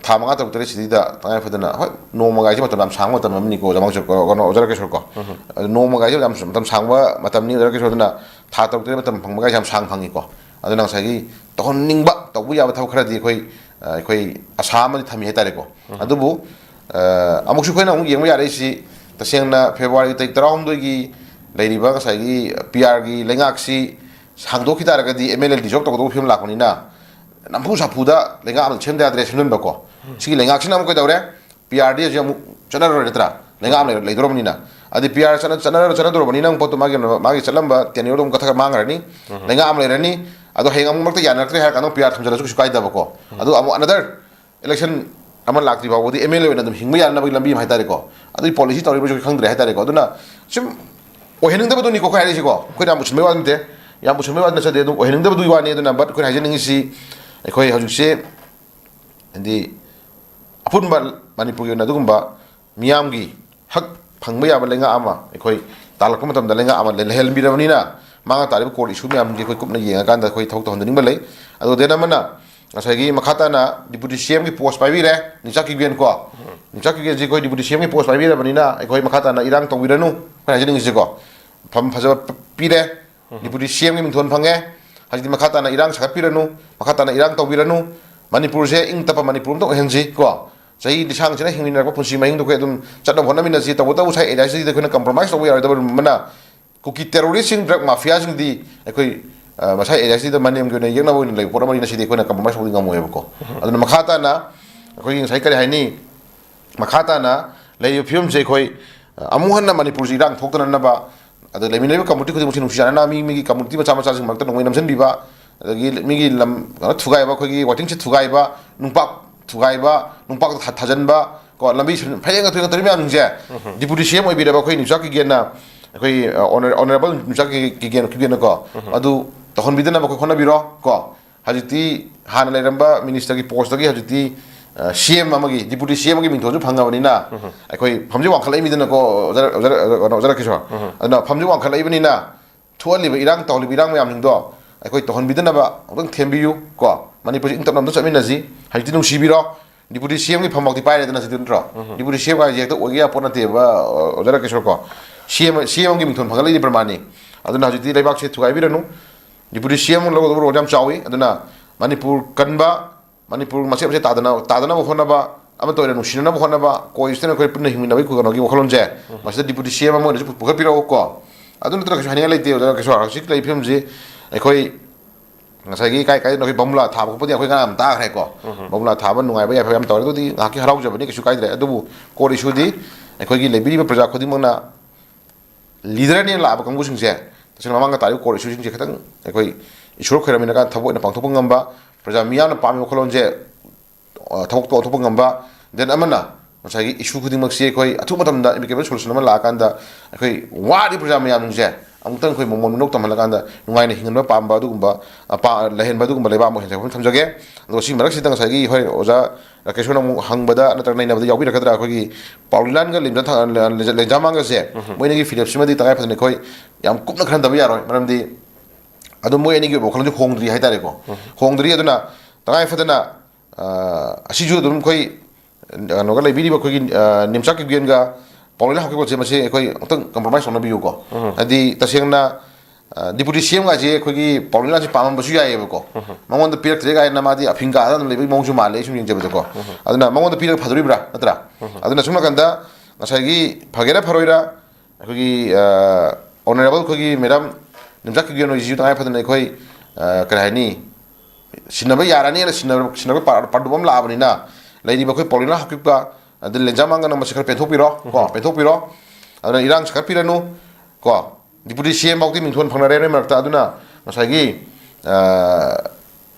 thama ga tok tere sidida ai fa dana hoi no ma ga ji matam sang matam mani ko jamang chok ko no ojara ke sor ko no ma ga ji matam sang ba matam ni ojara ke sor dana tha tok tere matam phang ma ga jam sang phangi ko aduna sagi ton ning ba to bu ya ba thau khara di khoi asam ni thami hetare ko adubu amuk su khoi na yeng ma ya re si tasengna February tai tarom do gi leiriba ga sagi PR gi lengak si sangdo ki tara ga di MLL di jok to ko film la ko ni na nampu sapuda lenga am chem da address nun bako sigi lenga action am ko dawre PRD je mu chanar ro letra lenga am le doro munina adi PR chanar doro munina potu magi chalamba teni ro katha mangar ni lenga am le rani ado hengam mak ta yanar tre ha kanu PR thamjala su kai da bako ado am another election amal lakti ba bodi MLA na dum hingma yan na lambi mai tare ko ado policy tori bo khang dre ha tare ko aduna sim o hening da bo ni ko khai ri ko ko na muchme wa nte ya muchme wa na sa de o hening da bo wa ni aduna but ko ha jening si khoi hajuse andi apun ba manipur na dugumba miyam gi hak phangba ya ba lenga ama khoi talak matam da lenga ama le hel mi rawni na manga tarib ko issue miyam gi khoi kupna yenga kan da khoi thok to honding ba le ado dena mana asagi makhata na deputy CM gi post pai bi re ni chak gi gen ko ni chak gi ji khoi deputy CM gi post pai bi re bani na khoi makhata na irang tong bi ranu khoi jing gi ko pham phaja pi re deputy CM gi min thon phange haji makhata na irang sakat piranu makhata na irang tawbiranu manipur je ing tapa manipur to henji ko sai disang chena hingmin ra punsi mai ndo ko dum chadam hona min ji taw taw sai eda ji de ko compromise to ya da mana ko ki terrorist sing drug mafia sing di koi masai eda ji de manem ko ne yeng na bo ni le pora mari na si de ko na compromise ko ngamo e ko aduna makhata na ko ing sai kare hai ni makhata na le film je koi amuhan na manipur ji rang thok tan na ba ada le minai community ko musin usiana na mi community ba chama chasing makta nongoi namsen biba agi mi lam thugai ba khogi wating che thugai ba nungpak thajan ba ko lambi phayeng ga thoi mi ang je deputy CM oi bira ba khoi ni chak gi na khoi honorable chak gi gen ko adu tohon bidana ba khoi khona biro ko hajiti han le ramba minister gi post gi hajiti CM amagi deputy CM gi min thoju phanga bani na khoi phamji wang khalai mi dana ko ojara kisho ana phamji wang khalai bani na thuali ba irang tawli birang mayam ning do khoi tohon bidana ba ong thembiu ko manipur ing tamnam do chamin na ji hajiti nung sibiro deputy CM gi phamok ti pai na sidun ro deputy CM ga je to ogia pona te ba ojara kisho ko CM gi min thon phangalai ni pramani aduna hajiti leibak che thugai biranu deputy CM lo ro jam chawi aduna manipur kanba manipur masih masih tadana bukan apa to anu sinana bukan apa ko istana ko punna himina ko no gi kholon je masih deputy CM mo bukan pira ko adun tra ka hania lai te ora ka so sik lai film je khoi ngasai gi kai no ki bomla tha ko podi khoi ngam ta khre ko bomla tha ban nungai ba ya pham to di ha ki harau je bani ki su kai dre adu ko ri su di khoi gi lebiri ba praja khodi mangna leader ni la ba kang bu sing je tasing mamang ka tari ko ri su sing je khatang khoi isur khira mina ka thabo na pang thop ngamba praja miyam na pami kholon je thok to thop ngamba den amana masagi issue khuding mak se khoi athu matam da imikable solution ma la kan da khoi wadi praja miyam je amutang khoi momon nok tam la kan da nungai na hingan ba pamba du gumba pa lehen ba du gumba leba mo hen thamjage do si marak sidang sagi hoi oja rakeshona mu hangbada na tar nai na ba yawi rakadra khoi paulilan ga limda thang le jamang ga se moine gi philip simadi tagai phane khoi yam kupna khan da ba yaroi maram di adu moine gi bo kholon ju khongdri hai tare ko khongdri aduna tagai phadana asiju dum khoi no ga lebiri ba khoi nimsak gi ga paulila hakko je mase khoi tang compromise on biu ko adi tasengna deputy CM ga je khoi gi paulila ji pamam basu ya ye ko mangon da pirak tre ga na ma di aphinga da lebi mongju male sum je ko aduna mangon da pirak phaduri bra natra aduna sumna kanda ngasai gi phagera pharoira khoi gi honorable khoi gi madam nimsak gi no ji ta phadna khoi karani sinaba yarani na sinaba padubam labani na leidi ba khoi paulila hakko ga adil le jamanga na masikar penthopiro aduna irang sakar piranu ko deputy CM bauti min thon phangna re marta aduna masagi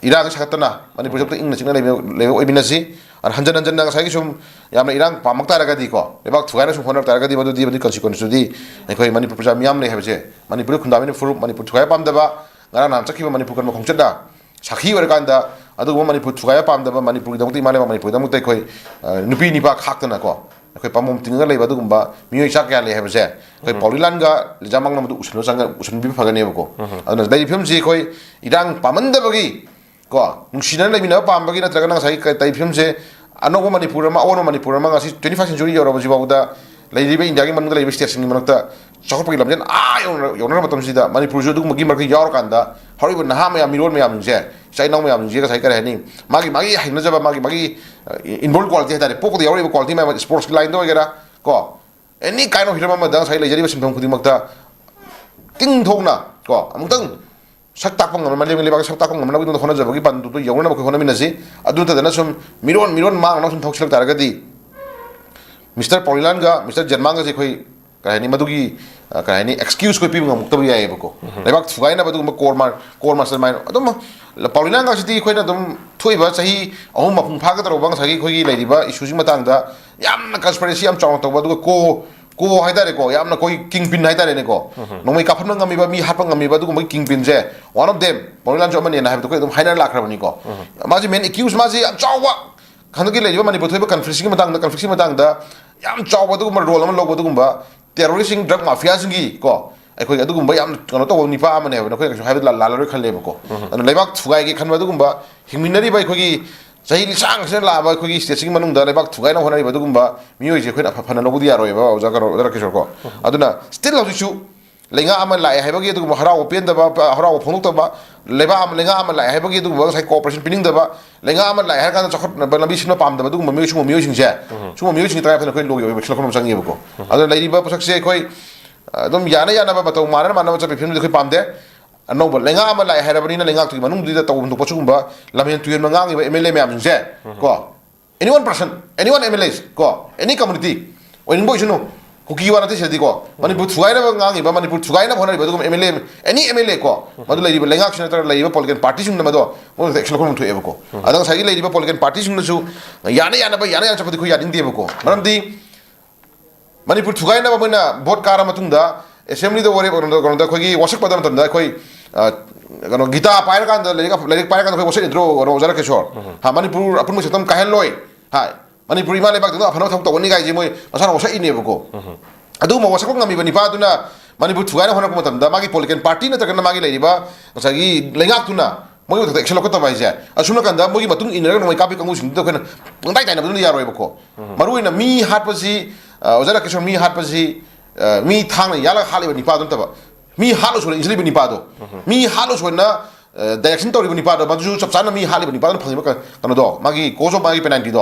irang sakatna manipur jok ing na chingna le oibinasi hanjan hanjan nang sai sum yamna irang pamak taragadi ko lebak thugaina sum honar taragadi badu di consequence di ekoi manipur praja miyam le habje manipur khundamini furu manipur thugai pamdaba ngara nam chakhiba manipur kan khongchada sakhi warkanda adu manipur thugai pamdaba manipur damti male manipur damti ekoi nupi nipa khaktana ko ekoi pamum tinga le badu gumba miyoi chakya le habje ekoi polilan ga jamang nam du usno sanga usun bi phagane ko adu dai film ji ekoi irang pamandabagi ko nungsinan le mina pambagi na traga nang sai tai film je anoko manipur ma ono manipur ma ngasi 21st century yoro baji bauda leibe india gi manung leibe state sing manakta chakop gi lamjen yonra matam sida manipur ju du magi marki yor kanda horibu na ha ma miron ma je sai nong ma je ga sai kare ni magi haina jaba magi involved quality ta pok di yori quality ma sports line do gera ko any kind of hirama ma dang sai lejari sim thong khudi makta ting thongna ko amutang sak takpang ngam mali mali sak takpang ngam na bidu khona jabagi bandu to yongna ba khona minasi adu ta dana sum miron mang na sum thoksil taragadi Mr. Polilan ga Mr. Janmanga je khoi kahani madugi kahani excuse koi pim ngam tabi ai bako lebak thugai na badu core master mind adum Polilan ga siti khoi na dum thuiba sahi ahum mapung phaga taro bang sagi khoi gi leidiba issue jing matang da yamna conspiracy am chawng to badu ko haidare ko yamna koi kingpin haidare ne ko nomai ka phang ngami ba mi hat ngami ba du mai kingpin je one of them Polilan jo mani na have to ko dum hainer lakrabani ko maji men accuse maji am chawwa khanu gi leiba mani bothoiba conflict matang da yam chawwa du ma role am log du ba terrorist drug mafia singi ko ai khoi adu gumba yam kano to ni pa amane na khoi ka haibad la la khalle ba ko anu lebak thugai gi khanwa du gumba hingminari bai khoi gi sahi sang sen la ba khoi gi state sing manung da lebak thugai na honari ba du gumba miyoi je khoi na phana no bu dia roi ba oja karo dara kishor ko aduna still how to lenga ama la hai ba gi du haraw pen da ba haraw phonuk ta ba leba am lenga ama la hai ba gi du ba sai cooperation pining da ba lenga ama la hai ka chakot ba lambi sino pam da ba du miyoi sing je miyoi sing ta phana khoi logi ba chlo khom sang ye ba ko aduna lai ba pasak se khoi dum yana ba batau mana ba cha film khoi pam de no ba lenga ama la hai rabani na lenga tu manung di da taw du pachum ba lamen tuyen mangang ba MLA me am je ko anyone person anyone MLAs ko any community oin boy suno kuki wana te sedi ko manipur thugai na ngangi ba manipur thugai na phonari ba du MLA any MLA ko madu lai ba lenga action tar lai ba political party sung na ma do mo election ko thu e ba ko adang sai lai ba political party sung na su yana cha padi ko yading de ba ko maram di manipur thugai na ba na vote kara matung da assembly do wore da khoi gi wasak padam tam da khoi gano gita pair kan da lerik pair kan khoi wasak intro ro jara ke shor ha manipur apun mo satam kahen loi ha manipur ima lebak da phano thok to ni gai ji moi masana wasak ine ba ko adu mo wasak ko ngami ba ni pa duna manipur thugai na hona ko matam da magi political party na takana magi lai ba sagi lengak tuna moi ta action ko ta bai ja asuna kan da moi matung inra no mai kapi kangu sing to kana ngai tai na bu ya roi ba ko maru ina mi hat pa si ojara ke shor mi hat pa si mi thang yala khali ba ni pa dun ta ba mi halo so injili ba ni pa do mi halo so na direction to ri ba ni pa do ba ju chap chana mi hali ba ni pa do phang ba kan do magi ko so magi penalty do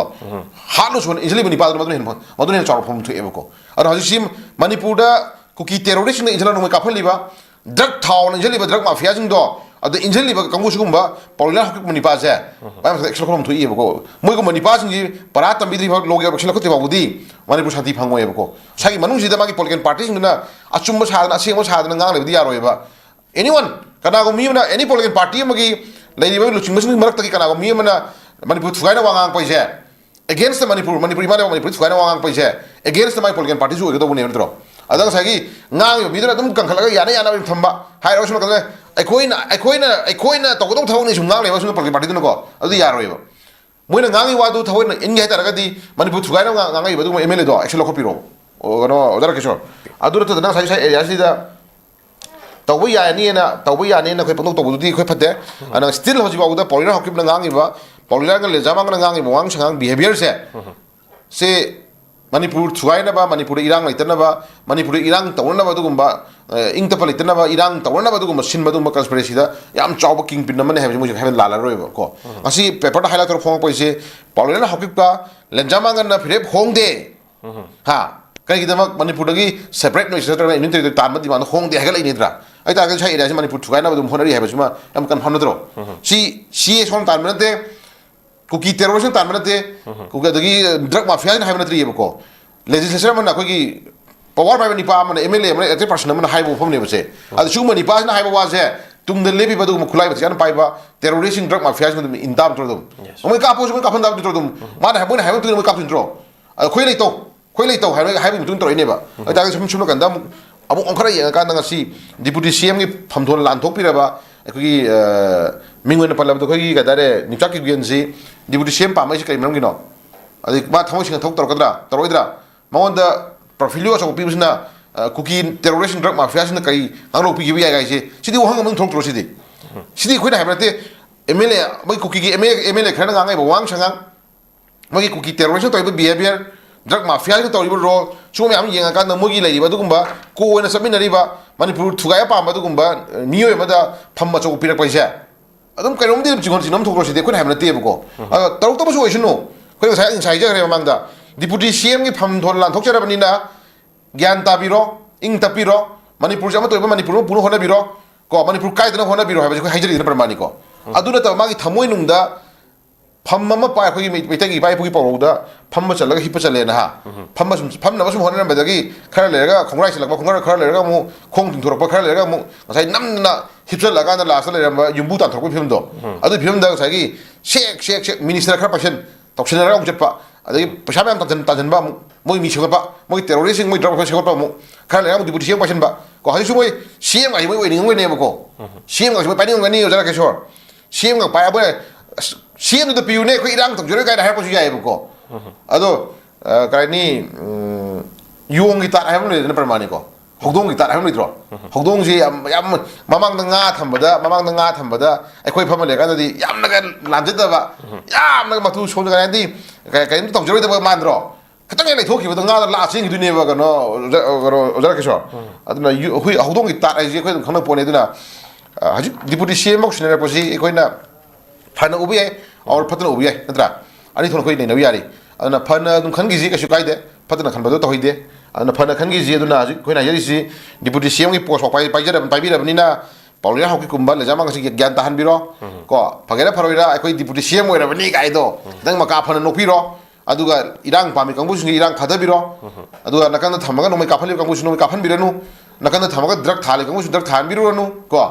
halo so injili ba ni pa do ma do ne char phom thu e ba ko ar haji sim manipur da ku ki terrorist ne injila no mai ka phali ba drug thaw injili ba drug mafia jing do adu injili ba kangu sugum ba paula hak mani pa ja ba ma action khom thu e ba ko moi ko mani pa jing ji para tam bidri ba log ya action ko te ba budi manipur shanti phang e ba ko sai manung ji da magi political party jing na achum ba sa na asing ba sa na ngang le di ya roi ba anyone kana go mi na any political party magi lai ba lu ching ma marak ta ki kana go mi na manipur thugai na wangang pa je against the manipur ma manipur thugai na wangang pa je against the my political party ju ga do ne dro adang sagi ngang mi da dum kang khala ga yana ba thamba hai ro suma ka aikoina to ko thawni sum ngang le ba sum political party du ko adu ya roi ba moi na ngangi wa du thawni in ga ta ga di manipur thugai na ngangi ba du MLA do action ko piro o no odara ke shor adu to da sai area si da tawai ya ni na khoi pano to bu di khoi phate ana still hoji ba da polina hokip na ngangi ba polina ga le jama ga ngangi mo wang sang behavior se manipur thugai na ba manipur irang laitana ba manipur irang tawna ba dugumba ing ta palitana ba irang tawna ba dugumba sin ba dugumba conspiracy da yam chawba king pin na mane have mo have la roi ba ko asi paper da highlight phong paise polina hokip ka lenjama ga na phire hong de ha kai gidama manipur dagi separate no separate in te tan ma di man hong de ha ga lai ni dra ai ta ga chai area manipur thugai na ba dum honari have suma am kan pham na dro si son tan ma te kuki terrorism tan mana te kuka dagi drug mafia na haibna tri ko legislation man ko gi power by ni pa man MLA man ate person man haibo phom ne base ad chu mani pa na haibo wa se tungda lebi ba dum khulai ba jan pai ba terrorism drug mafia dum indam tro dum mo ka po mo ka phan dam tro dum ma na ha tu mo ka tun tro khoi lei to ha bi tun tro ne ba ta ga sum kan dam amu ong khara yang kan nga si deputy cm gi pham thon lan thok pi ra ba ki mingwen pa lam to khoi ga dare ni chak ki gen si deputy cm pa mai si kai nam gi no adi ba thamo sing thok tor kadra toroidra ma da profilio so pi busna cookie terrorism drug mafia sin kai anglo pi gi ga si sidi wo hang mang thok tro sidi khoi na ha te mla mai cookie gi mla khana nga ngai ba wang changang mai cookie terrorism to behavior drug mafia ko tawri role chumi am yenga kan mogi lei ba dugumba ko wena sabina riba manipur thugaya pa ma dugumba niyo ma da phamma chok pirak paisa adum kairom de jingon jinam thokro side ko hamna te ko taruk to so isno ko sai ja re mangda deputy cm gi pham thon lan thokchara bani na gyan ta biro ing ta piro manipur jama to manipur puno hona biro ko manipur kai dana hona biro ha ba ko haijari na pramani ko aduna ta magi thamoi nungda pham ma pa khoi mi tai gi pai pui pawro da pham ma chalaga hi pa chale na ha pham na basum hona ba dagi khara le ga khongrai chilak ba khongrai khara le ga mu khong tin thorok ba khara le ga mu sai nam na hipsal laga na la sa le ba yumbu ta thorok phim do adu phim da sai gi shek minister khara passion toksin ra ong chetpa adagi pasha ma tan ba moi mi choga ba moi terrorism moi drug passion ba mu khara le ga mu di budisiang passion ba ko ha su moi siam ga moi ning ne ba ko siam ga moi pa ning ga ni jara ke shor siam ga pa ba CM the piune ko irang tok jore kai da ha ko jai ko ado kai ni yuong gi ta ha mo le na permani ko hokdong gi ta ha mo le tro hokdong ji yam mamang da nga thambada ai khoi pham le ka di yam na ga lan jit da ba yam na ma tu shon ga di kai tok jore da ba man ro katang le thoki ba da nga la sing gi du ne ba ga no jara ke sho ado na hui hokdong gi ta ai ji khoi khang na po ne du na haji deputy CM mo shne ra po ji khoi na phana ubi ai और फतन उबी है नत्रा अनि थोन कोइ नै नबी यारी अदना फना दुम खनगी जी कछु काइदे फतन खनबदो त होइदे अदना फना खनगी जी दुना जि कोइ ना यारी सि डिप्युटी सीएम की पोस्ट पाइ पाइजर पाइबि रबनिना पाउलिया हकि कुम्बा ले जामा गसि ज्ञान ताहान बिरो को फगेरा फरोइरा अखोइ डिप्युटी सीएम ओइ रबनि गाइदो दंग मका फना नोपिरो अदुगा इरांग पामि कंबुसि इरांग फादबिरो अदुगा नकन थमगा नोमै काफलि कंबुसि नोमै काफन बिरनु नकन थमगा ड्रग थाले कंबुसि ड्रग थान बिरोनु को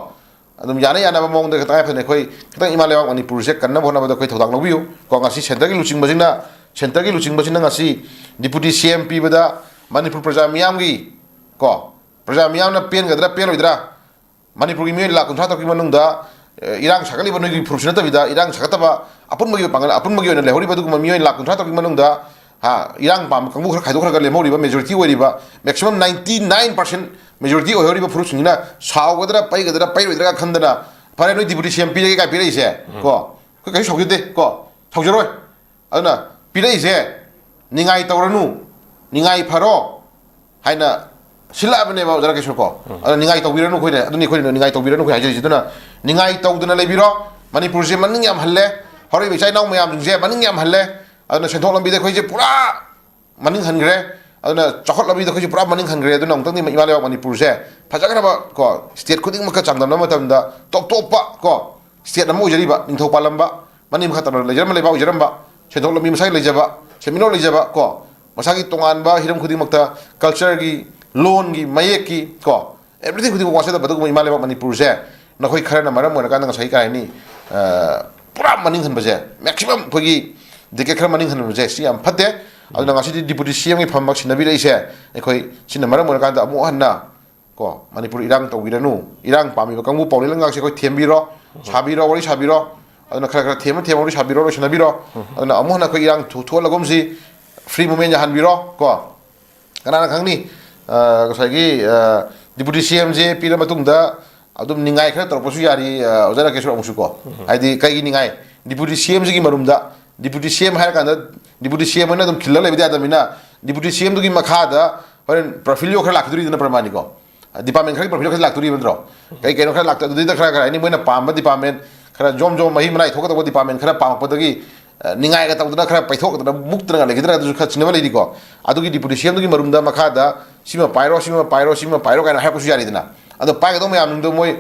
adum yana yana ba mong de ta phane khoi khitang imalewa manipur se kanna bona ba khoi thodak nobiu ko ngasi center gi luching bajina ngasi deputy cm pi bada manipur praja miyam gi ko praja miyam na pen gadra pen oidra manipur gi me la kun thata ki manung da irang sakali ba gi purusna ta bida irang sakata ba apun magi pangal apun magi na lehori ba du ma miyoi la kun thata ki manung da ha irang pam kangbu khar khaidok khar ga le mori ba majority oi ba maximum 99% majority oi hori ba purus ni na saw gadra pai oidra khandana pare noi deputy cm pi ga pi rei se ko kai shogyu de ko thogjoroi aduna pi rei se ningai tawranu ningai pharo haina sila bane ba jara ke shoko aduna ningai tawbiranu khoi ne aduni khoi ningai tawbiranu khoi hajiri duna ningai tawduna lebiro manipur je maning yam halle hori be chai naw mayam je maning yam halle aduna senthok lambi de khoi je pura maning hangre aduna chokot lambi de khoi je pura maning hangre aduna ongtang ni imalewa manipur je phajagana ba ko state khuding maka changdam na matam da top pa ko state na mo jari ba ningthok palamba manim khatar lejaram leba ujaram ba senthok lambi masai lejaba semino lejaba ko masagi tongan ba hiram khuding makta culture gi loan gi mayek ki ko everything khuding wasa da badu imalewa manipur je na khoi khara na maram mona ka na sai kai ni pura maning han baje maximum phogi deke khara maning han baje si am phate aduna ngasi deputy cm gi phammak sinabi reise ekhoi sinna maram mona ka da amu hanna ko manipur irang tawiranu irang pami ba kangbu pawle langa se khoi thembiro sabiro wari sabiro aduna khara khara wari sabiro ro sinabiro aduna amu hanna khoi irang thu lagom si free movement ja hanbiro ko kana na khangni sai deputy cm je pira matung da adum ningai khara torposu yari ojara kesur amusu ko aidi kai ningai deputy cm ji gi marum da deputy cm har kan da deputy cm na dum khilla le bidia da mina deputy cm du gi makha da horen profilio khara lakduri dina pramani ko department khara profilio khara lakturi bendro kai kai no khara lakta du da khara khara ni moina pamba department khara jom mahi manai thoka to department khara pam padagi ningai ga tawdana khara paithok da muktra ga legidra du kha chinwa le di ko adugi deputy cm du gi marum da makha da sima pairo ka na ha ko yari dina ado pai ga do mayam do moi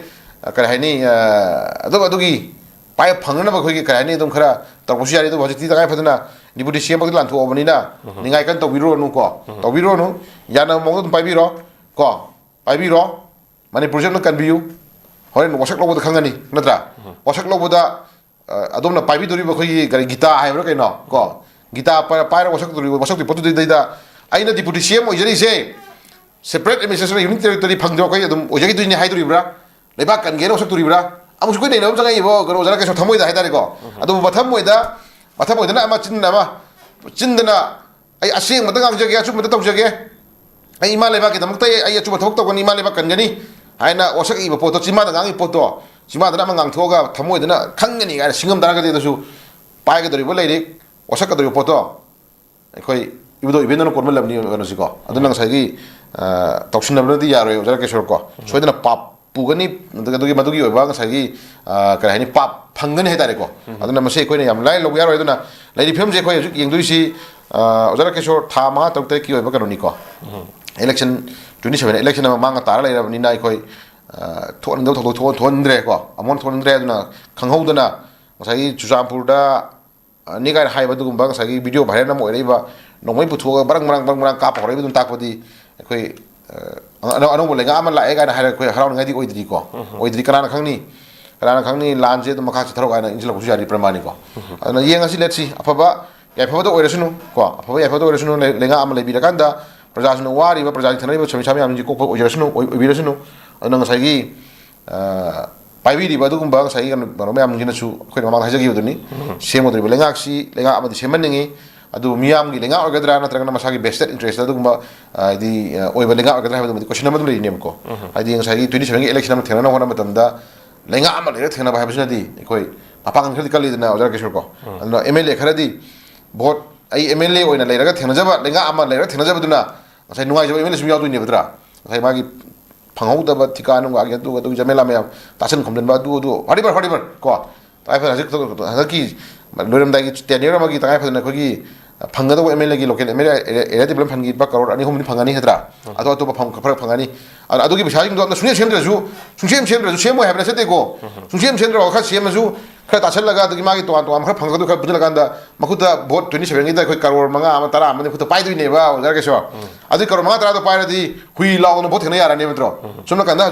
ka haini adugi pai phangna ba khoi ka haini dum khara tarposu yari do bajiti da kai phadna deputy cm ba lan thu obani na ningai kan to biro nu ko to biro nu yana mong dum pai biro ko pai biro manipur jam kan biu horen wasak lobda khangani natra wasak lobda adomna paibi dori ba khoi gari gita haibra kaino ko gita paira wasak dori wasak potu deida aina deputy CM ojari se separate administration unit territory phangdo kai adum ojagi duini haidori bra leba kan gero wasak dori bra amusu koi nei nam jangai bo garo jara ka thamoi da haidari ko adu matham moida na ama chindana ai aseng mata ngang jage achu mata tau jage ai ima leba ki damak tai ai achu thok to ni ima leba kan gani haina wasak iba poto chima da ngang poto chima da ngang thoga thamoi da khangani ga singam dara ga de su pai ga dori bo leiri wasak ka dori poto khoi ibdo ibeno no korma labni no siko adu nang sai gi toksin labno di yaro jara ke shor ko soidana pap pugani daga madugi oba sai gi kara hani pap phangani hedare ko aduna mase khoi ne yam lai lo yaro aduna lai film je khoi yengduri si ojara ke shor tha ma tok te ki oba kanoni ko election 27 election ma manga tara lai rabni nai khoi thon do thon dre ko amon thon dre aduna khanghaudana sai chujampur da ni ga hai badu gumba sai video bhare na moi reiba nomoi putho barang ka pa dum takpodi khoi ano bo lenga ama la e ga na hai khoi harau ngai di oidri ko oidri kana khangni lan je to makha tharo ga na injila ku jari pramani ko ana yenga si letsi afaba ya afaba do oiresunu ko afaba ya afaba do oiresunu lenga ama le bi kanda prajasunu wari ba prajani thanai ba chami chami am ji ko oiresunu oiresunu ana sai gi paibi di badu gumba sai kan me am jina su khoi ma ha jagi uduni semo dri lenga si lenga ama di semanningi adu miyam gi lenga orgadra na tragana masagi vested interest adu gumba di oiba lenga orgadra ha di question ma dum le nem ko adi yang sai 27 gi election ma thena na hona matamda lenga ama le thena ba habisna di khoi apang khali kali na ojar kishor ko anu MLA kharadi vote ai MLA oina le raga thena jaba lenga ama le raga thena jaba duna sai nungai jaba MLA sum yadu ni badra sai magi phangau da ba tikanu ga ge tu jamela me tasen khomden ba du haribar ko tai fa hajik to haki loram da gi tenira ma gi tai fa na ko gi phanga da MLA gi local MLA area development phangi ba crore ani homni phangani hedra ado to ba phangani adu gi bisha gi do na sunya sem ju semo hebra se te ko sunya sem ro kha sem ju kha ta chal laga gi ma gi to am kha phanga do kha bujla ganda makuta vote 27 gi da khoi crore manga ama tara am ne khuta pai du ne ba jar ke so adu crore manga tara do pai ra di hui law no vote ne yara ne metro sumna kanda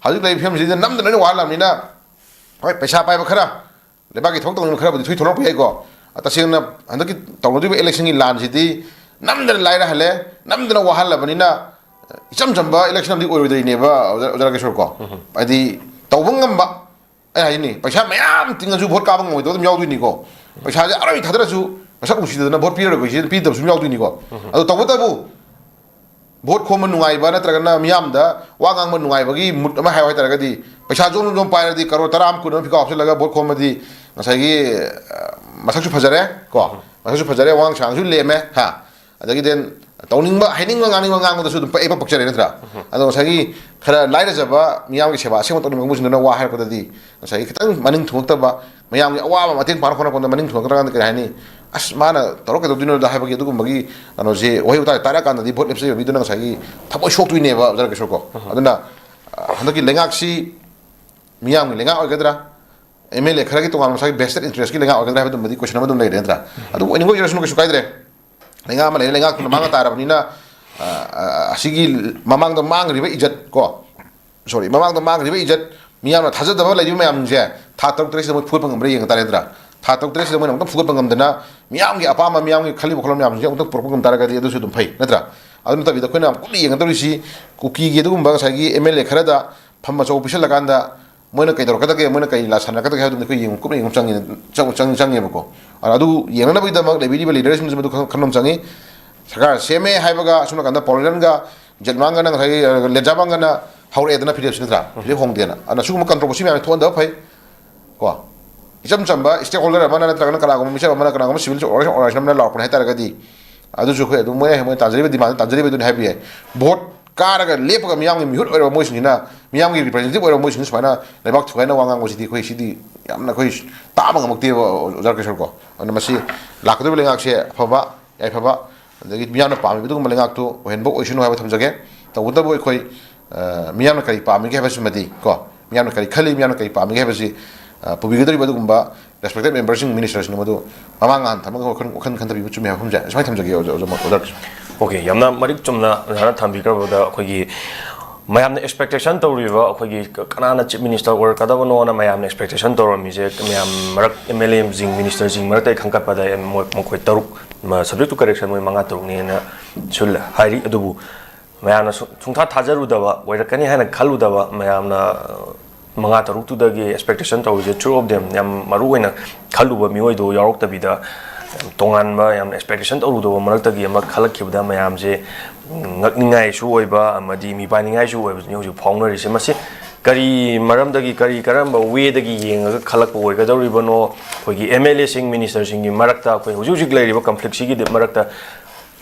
haju lai phim ji nam da ne wa lam ni na hoi paisa pai ba khara le ba gi thong tong khara bu thui thorok pai ko tasingna andaki tawdu be election gi lan sidi namdana laira hale namdana wahala banina icham jamba election di oiro ne ba ojara ke ko adi tawbangam ba ai ni paisa mayam tinga ju vote ka bang moi do yaw du ni ko paisa ja aroi thadra ju paisa ku sidana vote pier ko pi da sum yaw du ni ko adu tawta bu vote khom nungai ba na tragana miyam da wangang ma nungai ba gi mut ma hai tara ga di paisa jom pai di karo taram ku no phika option laga vote khom di ngasai gi masak fajare ko masak fajare wang chang ju leme ha adagi den tawning ba haining ba ngang da su dum pa e pa picture ne tra ado sagi khara laira jaba miyam gi seba sema tawning mu jina wa har ko di sagi kitang maning thung ta ba miyam gi awa ma mateng par khona ko maning thung ta kan ka hani as mana taro ke dino da ha ba gi du magi ano je oi uta tara kan di bot lepse bi du na sagi thabo shok tu ne ba jar ke shoko aduna handaki lengak si miyam gi lenga orgadra MLA khara ki to ngam sai vested interest ki lenga organ ha madi question ma dum nei dendra adu ani go yerasnu ko sukai dre lenga ma lenga ko manga tara banina asigi mamang da mang riba ijat ko sorry mamang da mang riba ijat miyam na thajad da ba lai mayam je tha tok tres mo phut pangam re yeng tare dra tha tok tres mo nam phut pangam dana miyam gi apa ma miyam gi khali bokhlom miyam je tok propagam tara ga adu su dum phai natra adu ta bi da koina ku yeng ta risi ku ki ge dum ba sai gi MLA khara da phamma cho official laganda moina kai dor kada ke moina kai la sana kada ke hadu ko yeng ku yeng chang ye bako adu yeng na bi da mak lebi leader sim du khanom changi saka seme haibaga suna kanda polan ga jelmanga na sai lejabanga na haure edna philip sitra philip hong dena ana su mu controversy me thon da phai ko icham chamba stakeholder amana na tragana kala ko misha amana kana ko civil organization na law pon tar ga di adu su ko adu moy tanjari bi tanjari bi dun happy vote karaga lepaga miyam gi mihut oro moisina miyam gi representative oro moisina swana lebak thuena wangang go sidi khoi sidi yamna khoi tama ngamukte jar kesor ko ana masi lakdo belengak se phaba ai phaba dagi miyam na pami bidu malengak to henbo oisinu haba thamjage to uda boy khoi miyam na kai pami ge habasi madi ko miyam na kai khali miyam na kai pami ge habasi publicity badu gumba respected members in ministerial madu amangan thamang kan kan tabi chumi ha humja smai thamjage o jar 오케이, 얌나 마릭 좀나 하나 탐비가보다 거기 mayamna expectation tawriba akhoi kanana chief minister or kadabano na mayamna expectation tawramise mayam marak MLA jing minister jing marak tai khangkat pada mokhoi taruk subject to correction moi manga taruk ne na sul hari adubu mayamna sungtha thajaru daba oirakani hana khalu daba mayamna manga taruk tu dagi expectation tawje two of them yam maruina khalu ba mioi do yarok tabida tongan ba yam expectation tawu do marak tagi am khalak khibda mayam je ngakningai su oiba amadi mi paningai su oiba ni hoju phawnari se mase kari maram dagi kari karamba we dagi yenga khalak po oiga dawribano khogi MLA sing minister sing gi marakta khoi hoju jik lairiba conflict sigi de marakta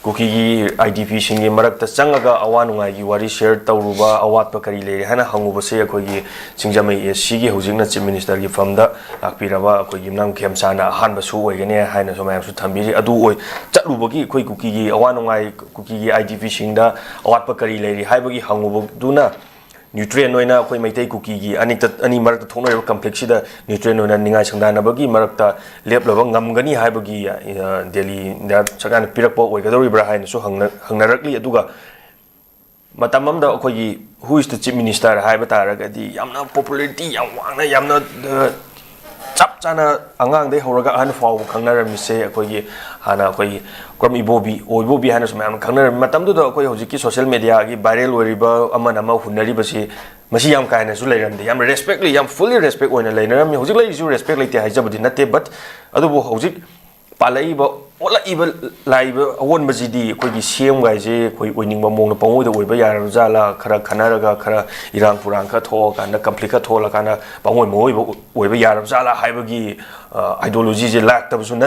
kuki gi IDP sing gi marakta changaga awanungai gi wari share tawruba awat pa kari leiri hana hanguba se khogi singjamai sigi hojingna chief minister gi famda lakpiraba khogi nam khemsana hanba su oigane haina so mayam su thambiri adu oi chatluba gi khoi kuki gi awanungai kuki gi IDP singda awat pa kari leiri haibagi hanguba duna nutrient noina khoi maitai kuki gi ani marakta thonoi complex da nutrient noina ningai sangdana bagi marakta leplaba ngamgani haibagi Delhi da sagan pirakpo oigadori bra haina so hangnarakli aduga matamamda khoi who is the chief minister haiba taragadi yamna popularity yam wangna yamna chap chana angang dei horaga an faw khangnaram se khoi hana khoi krom ibobi hana so mayam khangnaram matamdu da khoi hojiki social media gi viral oriba amana ma hunari basi masi yam kaina su leiram de yam respectly yam fully respect oina leiram mi hojik lai su respect leite haijabudi natte but adubo hojik palaiba ola iba laiba awon bazidi khoi gi sem gai je khoi oiningba mongna pangoi da oiba yaram jala khara khanaraga khara irang purang kha tho kana complete kha thola kana pangoi moi oiba yaram jala haibagi ideology je lak tab su nat